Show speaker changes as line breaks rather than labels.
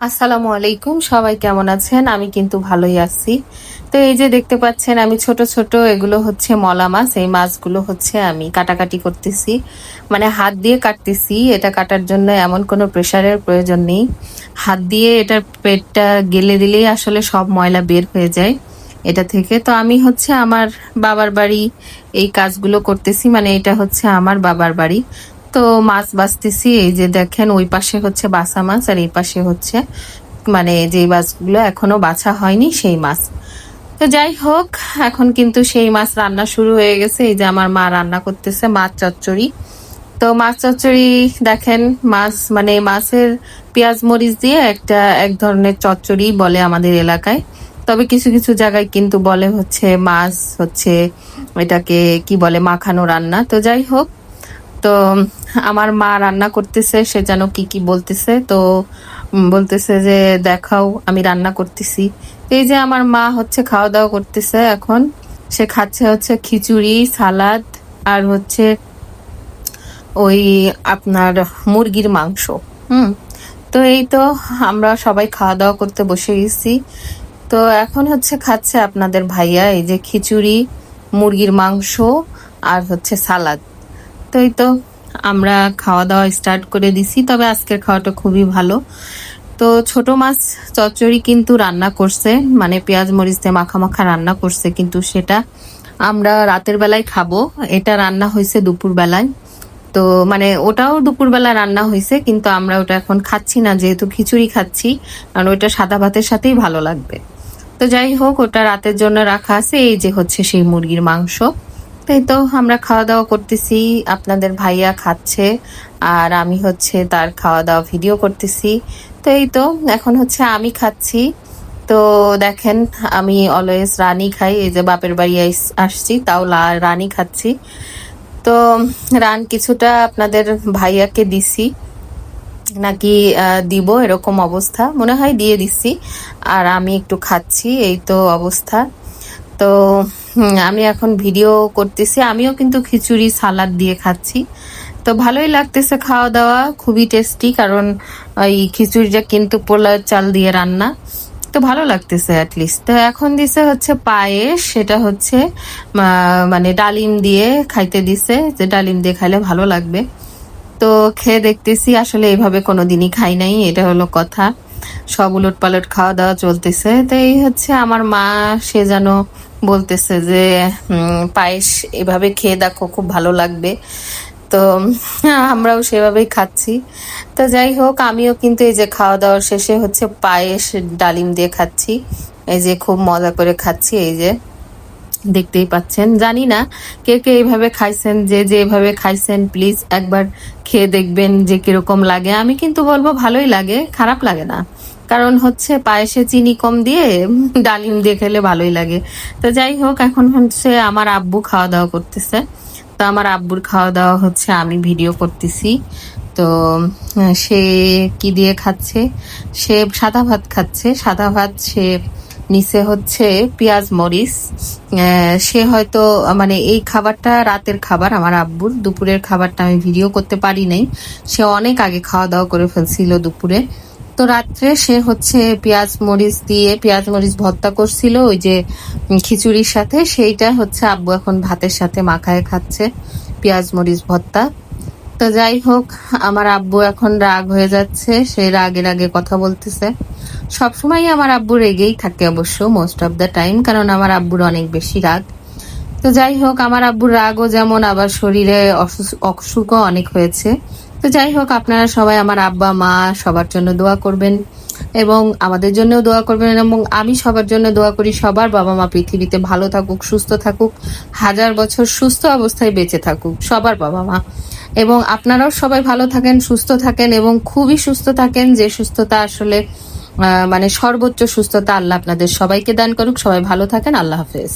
আসসালামু আলাইকুম, সবাই কেমন আছেন? আমি কিন্তু ভালোই আছি। তো এই যে দেখতে পাচ্ছেন আমি ছোট ছোট এগুলো হচ্ছে মলা মাছ। এই মাছগুলো হচ্ছে আমি কাটাকাটি করতেছি, মানে হাত দিয়ে কাটতেছি। এটা কাটার জন্য এমন কোনো প্রেসারের প্রয়োজন নেই। হাত দিয়ে এটার পেটটা গেলে দিলেই আসলে সব ময়লা বের হয়ে যায় এটা থেকে। তো আমি হচ্ছে আমার বাবার বাড়ি এই কাজগুলো করতেছি, মানে এটা হচ্ছে আমার বাবার বাড়ি। তো মাছ বাছতেছি, এই যে দেখেন ওই পাশে হচ্ছে বাছা মাছ আর এই পাশে হচ্ছে মানে যে মাছগুলো এখনো বাছা হয়নি সেই মাছ। তো যাই হোক, এখন কিন্তু সেই মাছ রান্না শুরু হয়ে গেছে। এই যে আমার মা রান্না করতেছে মাছ চচ্চড়ি। তো মাছ চচ্চড়ি দেখেন, মাছ মানে মাছের পেঁয়াজ মরিচ দিয়ে একটা এক ধরনের চচ্চড়ি বলে আমাদের এলাকায়। তবে কিছু কিছু জায়গায় কিন্তু বলে হচ্ছে মাছ হচ্ছে এটাকে কি বলে মাখানো রান্না। তো যাই হোক, তো আমার মা রান্না করতেছে, সে যেন কি কি বলতেছে। তো বলতেছে যে দেখাও আমি রান্না করতেছি। এই যে আমার মা হচ্ছে খাওয়া দাওয়া করতেছে এখন। সে খাচ্ছে হচ্ছে খিচুড়ি, সালাদ আর হচ্ছে ওই আপনার মুরগির মাংস। হুম। তো এই তো আমরা সবাই খাওয়া দাওয়া করতে বসে গেছি। তো এখন হচ্ছে খাচ্ছে আপনাদের ভাইয়া এই যে খিচুড়ি, মুরগির মাংস আর হচ্ছে সালাদ। তো এই তো আমরা খাওয়া দাওয়া স্টার্ট করে দিছি। তবে আজকের খাওয়াটা খুবই ভালো। তো ছোট মাছ চচ্চড়ি কিন্তু রান্না করছে, মানে পেঁয়াজ মরিচ দিয়ে মাখা মাখা রান্না করছে, কিন্তু সেটা আমরা রাতের বেলায় খাবো। এটা রান্না হয়েছে দুপুর বেলায়। তো মানে ওটাও দুপুরবেলা রান্না হয়েছে, কিন্তু আমরা ওটা এখন খাচ্ছি না, যেহেতু খিচুড়ি খাচ্ছি, কারণ ওইটা সাদা ভাতের সাথেই ভালো লাগবে। তো যাই হোক, ওটা রাতের জন্য রাখা আছে। এই যে হচ্ছে সেই মুরগির মাংস। তাই তো আমরা খাওয়া দাওয়া করতেছি, আপনাদের ভাইয়া খাচ্ছে আর আমি হচ্ছে তার খাওয়া দাওয়া ভিডিও করতেছি। তো এই তো এখন হচ্ছে আমি খাচ্ছি। তো দেখেন, আমি অলওয়েজ রানী খাই। এই যে বাপের বাড়ি আসছি, তাও রানী খাচ্ছি। তো রান কিছুটা আপনাদের ভাইয়াকে দিছি, নাকি দিব এরকম অবস্থা, মনে হয় দিয়ে দিছি। আর আমি একটু খাচ্ছি, এই তো অবস্থা। তো আমি এখন ভিডিও করতেছি, আমিও কিন্তু খিচুড়ি সালাদ দিয়ে খাচ্ছি। তো ভালোই লাগতেছে, খাওয়া দাওয়া খুবই টেস্টি, কারণ এই খিচুড়িটা কিন্তু পোলার চাল দিয়ে রান্না। তো ভালো লাগতেছে অ্যাটলিস্ট। তো এখন দিছে হচ্ছে পায়েস, সেটা হচ্ছে মানে ডালিম দিয়ে খাইতে দিছে, যে ডালিম দিয়ে খাইলে ভালো লাগবে। তো খেয়ে দেখতেছি, আসলে এইভাবে কোনোদিনই খাই নাই, এটা হলো কথা। সব উলট পালট খাওয়া দাওয়া চলতেছে। তো এই হচ্ছে আমার মা, সে যেন বলতেছে যে পায়েস এভাবে খেয়ে দেখো, খুব ভালো লাগবে। তো আমরাও সেভাবেই খাচ্ছি। তো যাই হোক, আমিও কিন্তু এই যে খাওয়া দাওয়ার শেষে হচ্ছে পায়েস ডালিম দিয়ে খাচ্ছি। এই যে খুব মজা করে খাচ্ছি, এই যে দেখতেই পাচ্ছেন। জানি না কে কে এইভাবে খাইছেন, যে যে এভাবে খাইছেন প্লিজ একবার খেয়ে দেখবেন যে কিরকম লাগে। আমি কিন্তু বলবো ভালোই লাগে, খারাপ লাগে না। কারণ হচ্ছে পায়েসে চিনি কম দিয়ে ডালিম দিয়ে খেলে ভালোই লাগে। তো যাই হোক, এখন হচ্ছে আমার আব্বু খাওয়া দাওয়া করতেছে। তো আমার আব্বুর খাওয়া দাওয়া হচ্ছে আমি ভিডিও করতেছি। তো সে কি দিয়ে খাচ্ছে? সে সাদা ভাত খাচ্ছে। সাদা ভাত সে নিচে হচ্ছে পেঁয়াজ মরিচ। সে হয়তো মানে এই খাবারটা রাতের খাবার আমার আব্বুর, দুপুরের খাবারটা আমি ভিডিও করতে পারি নাই। সে অনেক আগে খাওয়া দাওয়া করে ফেলছিল দুপুরে। তো রাত্রে সে হচ্ছে পেঁয়াজ মরিচ দিয়ে পেঁয়াজ মরিচ ভর্তা করছিল ওই যে খিচুড়ির সাথে, সেইটা হচ্ছে আব্বু এখন ভাতের সাথে মাখায় খাচ্ছে, পেঁয়াজ মরিচ ভর্তা। তো যাই হোক, আমার আব্বু এখন রাগ হয়ে যাচ্ছে, সে রাগের আগে কথা বলতেছে। সবসময় আমার আব্বু রেগেই থাকে অবশ্য, মোস্ট অফ দ্য টাইম, কারণ আমার আব্বুর অনেক বেশি রাগ। তো যাই হোক, আমার আব্বুর রাগও যেমন, আবার শরীরে অসুখও অনেক হয়েছে। তো যাই হোক, আপনারা সবাই আমার আব্বা মা সবার জন্য দোয়া করবেন, এবং আমাদের জন্যও দোয়া করবেন, এবং আমি সবার জন্য দোয়া করি সবার বাবা মা পৃথিবীতে ভালো থাকুক, সুস্থ থাকুক, হাজার বছর সুস্থ অবস্থায় বেঁচে থাকুক সবার বাবা মা। এবং আপনারাও সবাই ভালো থাকেন, সুস্থ থাকেন, এবং খুবই সুস্থ থাকেন, যে সুস্থতা আসলে মানে সর্বোচ্চ সুস্থতা আল্লাহ আপনাদের সবাইকে দান করুক। সবাই ভালো থাকেন, আল্লাহ হাফেজ।